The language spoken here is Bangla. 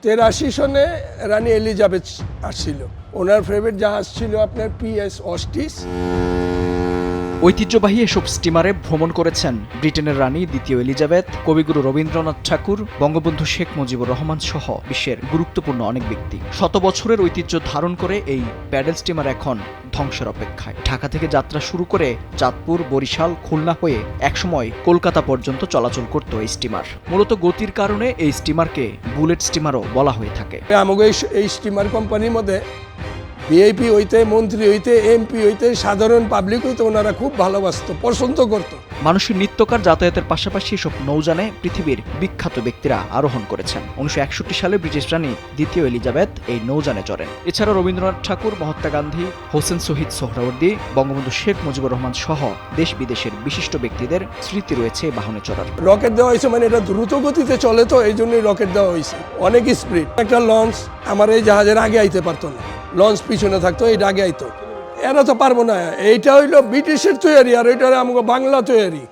83 সনে রানী এলিজাবেথ আসছিল। ওনার ফেভারিট জাহাজ ছিল আপনার পিএস অস্টিস। ঐতিহ্যবাহী এসব স্টিমারে ভ্রমণ করেছেন ব্রিটেনের রানী দ্বিতীয় এলিজাবেথ, কবিগুরু রবীন্দ্রনাথ ঠাকুর, বঙ্গবন্ধু শেখ মুজিবুর রহমান সহ বিশ্বের গুরুত্বপূর্ণ অনেক ব্যক্তি। শত বছরের ঐতিহ্য ধারণ করে এই প্যাডেল স্টিমার এখন ধ্বংসের অপেক্ষায়। ঢাকা থেকে যাত্রা শুরু করে চাঁদপুর, বরিশাল, খুলনা হয়ে একসময় কলকাতা পর্যন্ত চলাচল করত এই স্টিমার। মূলত গতির কারণে এই স্টিমারকে বুলেট স্টিমারও বলা হয়ে থাকে। আমাকে এই স্টিমার কোম্পানির মধ্যে ভিআইপি হইতে, মন্ত্রী হইতে, এমপি হইতে, সাধারণ পাবলিক হইতে ওনারা খুব ভালোবাসত, পছন্দ করত। মানুষের নিত্যকার যাতায়াতের পাশাপাশি এসব নৌযানে পৃথিবীর বিখ্যাত ব্যক্তিরা আরোহণ করেছেন। 1961 সালে ব্রিটিশ রানী দ্বিতীয় এলিজাবেথ এই নৌযানে চড়েন। এছাড়া রবীন্দ্রনাথ ঠাকুর, মহাত্মা গান্ধী, হোসেন শহীদ সোহরাওয়ার্দী, বঙ্গবন্ধু শেখ মুজিবুর রহমান সহ দেশ বিদেশের বিশিষ্ট ব্যক্তিদের স্মৃতি রয়েছে এই বাহনে চড়ার। রকেট দেওয়া হয়েছে, মানে এটা দ্রুত গতিতে চলে, তো এই জন্যই রকেট দেওয়া হয়েছে। অনেক স্পিড। একটা লঞ্চ আমার এই জাহাজের আগে আইতে পারতো না, লঞ্চ পিছনে থাকতো, এইটা আগে আইতো। এরা তো পারবো না। এইটা হইলো ব্রিটিশের তৈরি, আর এটা আমাকে বাংলা তৈরি।